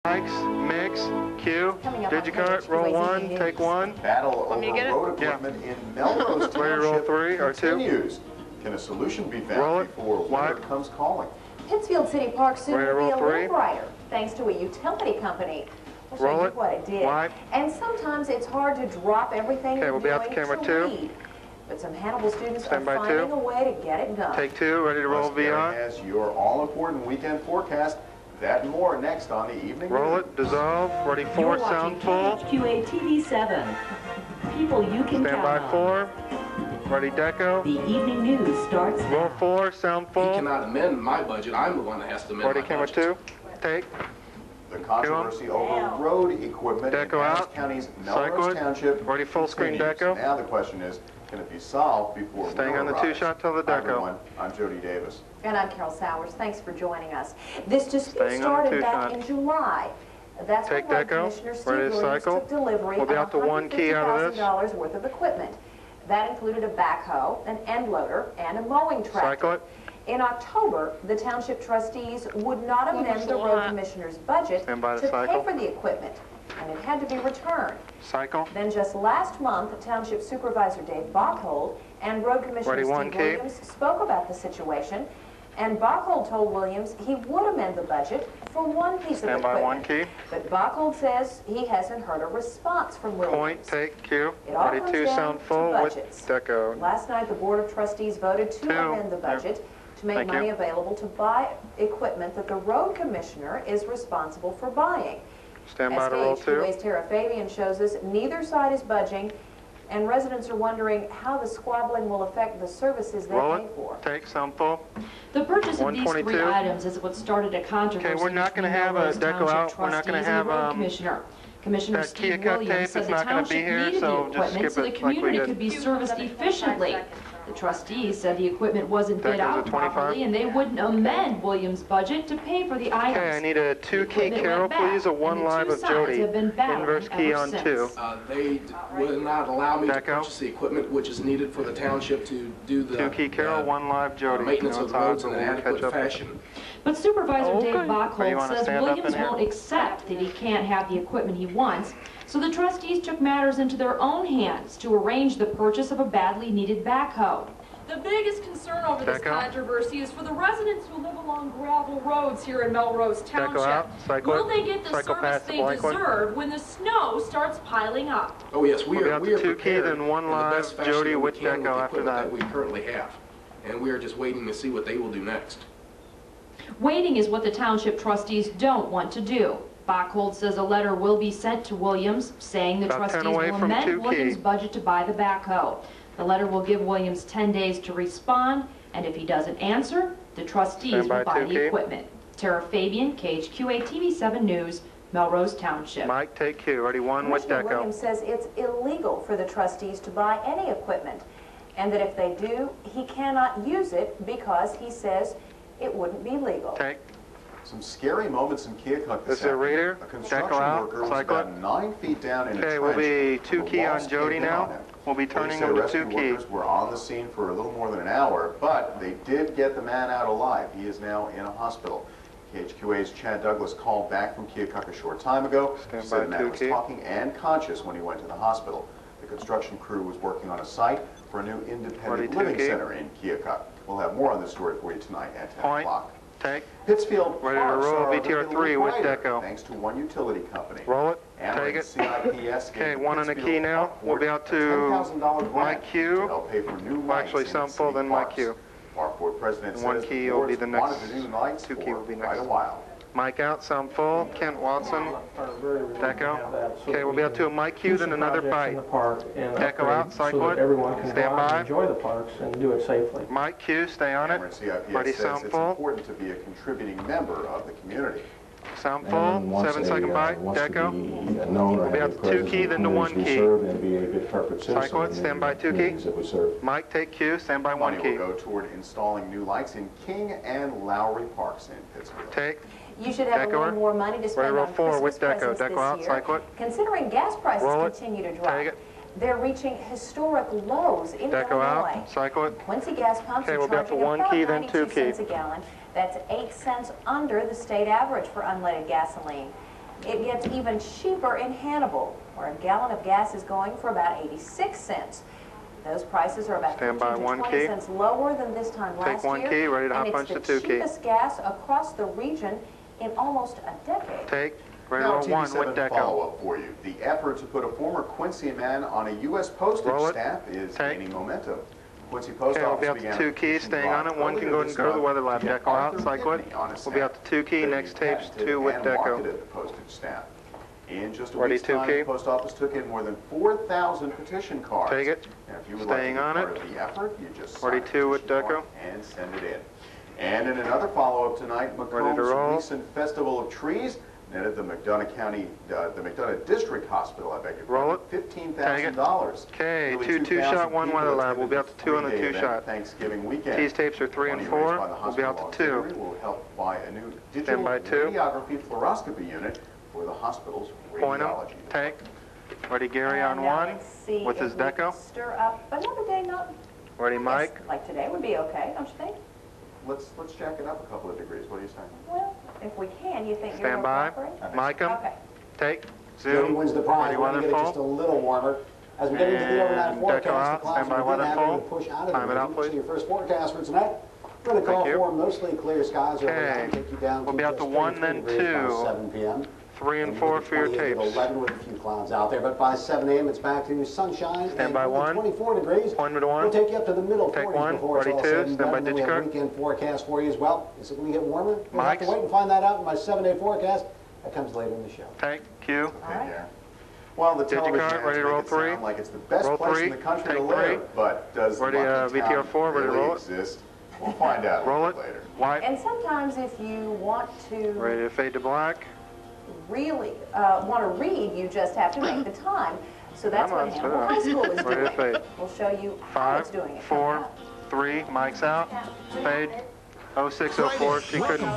Mics, mix, cue, digicart, roll one, take one. Battle over road equipment in Melrose Township continues. Can a solution be found before winter comes calling? Pittsfield City Park soon will be a little brighter, thanks to a utility company. We'll show you what it did. And sometimes it's hard to drop everything you're doing to read. But some Hannibal students are finding a way to get it done. Take two, ready to roll VR. Has your all-important weekend forecast. That and more next on the evening. Roll it, dissolve, ready for, sound full. KHQA TV 7. People you can Stand by 4. Ready, deco. The evening news starts now. Roll 4, sound full. He cannot amend my budget. I'm the one that has to amend ready, my camera budget. 2. Take. The controversy over road equipment in Adams County's Melrose Township. Ready, full screen deco. Now the question is, can it be solved before staying on the two-shot till the deco. Hi everyone, I'm Jody Davis. And I'm Carol Sowers. Thanks for joining us. This dispute started back in July. That's when Road Commissioner Steve Williams took delivery of $150,000 worth of equipment. That included a backhoe, an end loader, and a mowing tractor. In October, the township trustees would not amend the road commissioner's budget to pay for the equipment, and it had to be returned. Then just last month, Township Supervisor Dave Bockhold and Road Commissioner Steve Williams spoke about the situation, and Bockhold told Williams he would amend the budget for one piece of equipment. But Bockhold says he hasn't heard a response from Williams. Point, take, cue. It all ready, comes two, down sound to full budgets. with deco. Last night, the Board of Trustees voted to amend the budget to make money available to buy equipment that the road commissioner is responsible for buying. Stand by to roll 2. KHQA's Tara Fabian shows us neither side is budging, and residents are wondering how the squabbling will affect the services they pay for. Take, sound full. The purchase of these 3 items is what started a controversy. Okay, we're not going to have a deco out. We're not going to have Commissioner Steve Williams said the township needed the equipment so the community could be serviced efficiently. The trustees said the equipment wasn't bid out properly and they wouldn't amend Williams' budget to pay for the items. Okay, I need a 2-key Carol, please, a 1 live of Jody. Inverse key on 2. They will not allow me to purchase the equipment which is needed for the township to do the 2-key Carol, 1 live Jody. Maintenance of the roads in an adequate fashion. But Supervisor Dave Bockhold says Williams won't accept that he can't have the equipment he wants, so the trustees took matters into their own hands to arrange the purchase of a badly needed backhoe. The biggest concern over this controversy is for the residents who live along gravel roads here in Melrose Township. Will they get the service they deserve when the snow starts piling up? Oh yes, we are prepared then 1 live Jody with deco after that. We currently have, and we are just waiting to see what they will do next. Waiting is what the township trustees don't want to do. Bockhold says a letter will be sent to Williams saying the trustees will amend Williams' budget to buy the backhoe. The letter will give Williams 10 days to respond, and if he doesn't answer, the trustees will buy the equipment. Tara Fabian, KHQA TV 7 News, Melrose Township. Mike, take cue. Ready, 1 with deco. Williams says it's illegal for the trustees to buy any equipment, and that if they do, he cannot use it because he says it wouldn't be legal. Take. Some scary moments in Keokuk this afternoon. A construction worker was about 9 feet down in a trench. We'll be 2-key on Jody now. We'll be turning him to 2-key. Workers were on the scene for a little more than an hour, but they did get the man out alive. He is now in a hospital. KHQA's Chad Douglas called back from Keokuk a short time ago. He said the man was talking and conscious when he went to the hospital. The construction crew was working on a site for a new independent living center in Keokuk. We'll have more on this story for you tonight at 10 o'clock. Take. Pittsfield ready to roll VTR 3 with deco. Thanks to one utility company. Roll it. Take it. Okay, 1 on the key now. We'll be out to my cue. Actually, sound full, then my cue. Park Board President says 1 key will be the next. 2-key will be next. Quite a while. Mic out, sound full. Kent Watson. Deco. Okay, we'll be out to a mic cue, then another bite. Deco out, cycle it. Stand by. Enjoy the parks and do it safely. Mic cue, stay on it. Ready, sound full. It's important to be a contributing member of the community. Sound full, 7-second bite, deco. We'll be out to 2-key, then to 1-key. Cycle it, stand by 2-key. Mike, take cue, stand by 1-key. We'll go toward installing new lights in King and Lowry Parks in Pittsfield. Take. You should have a little more money to spend on Christmas presents this year. Considering gas prices continue to drop, they're reaching historic lows in Illinois. Cycle it. Quincy gas pumps are charging about 92 cents a gallon. That's 8 cents under the state average for unleaded gasoline. It gets even cheaper in Hannibal, where a gallon of gas is going for about 86 cents. Those prices are about 15 to 20 cents lower than this time last year. Take 1 key, ready to hot punch the 2 key. It's the cheapest gas across the region in almost a decade. Take, ready to roll 1 with Deco. Follow-up for you. The effort to put a former Quincy man on a U.S. postage stamp is gaining momentum. Quincy Post Office we'll be out to 2 keys, staying on it. 1 can go and go to the weather lab. Deco out, cycle it. We'll be out to 2 key, next tapes 2 with Deco. The postage stamp. In just a week's time, the Post Office took in more than 4,000 petition cards. Take it. And if you would staying like to be on part of the effort, you just sign 42 with Deco and send it in. And in another follow-up tonight, Macomb's recent Festival of Trees netted the McDonough County, the McDonough District Hospital, I beg your pardon, $15,000. Okay, 2 shot, 1 weather lab. We'll be out to 2 on the 2 shot. Thanksgiving weekend. These tapes are 3 and 4. We'll be out to 2. Will help buy a new digital radiography fluoroscopy unit for the hospital's radiology. Take. Ready, Gary on 1 with his Deco. Stir up another day, not. Ready, Mike. Like today would be okay, don't you think? Let's jack it up a couple of degrees. What do you say? Well, if we can, you think you're stand by. Mike 'em. Okay. Take. Jody Zoom. wins the prize. Ready, We're going to get it just a little warmer. As we get into the overnight forecast, the clouds will begin having to push out of the region. So your first forecast for tonight, we're going to call for mostly clear skies overnight. Take you down we'll be out to 1, then 2. 7 p.m. 3 and 4 for your tapes. 11 with a few clouds out there, but by 7 a.m. it's back to sunshine. Stand by 1. 24 degrees. Appointment 1. We'll take you up to the middle 40s. Take 1. Before Ready, 2. Stand by ditch card. We have a weekend forecast for you as well. Is it going to get warmer? We'll have to wait and find that out in my 7-day forecast. That comes later in the show. Take. Q. Well, the television ready to roll 3. Sound like it's the best place in the country to live, but does ready, VTR 4, ready to roll exist? We'll find out roll it later. White. And sometimes if you want to ready to fade to black. Really want to read, you just have to make the time. So that's what Hannibal High School is doing. We'll show you how it's doing it. 4, 3, Mike's out. Fade. 0604. She couldn't.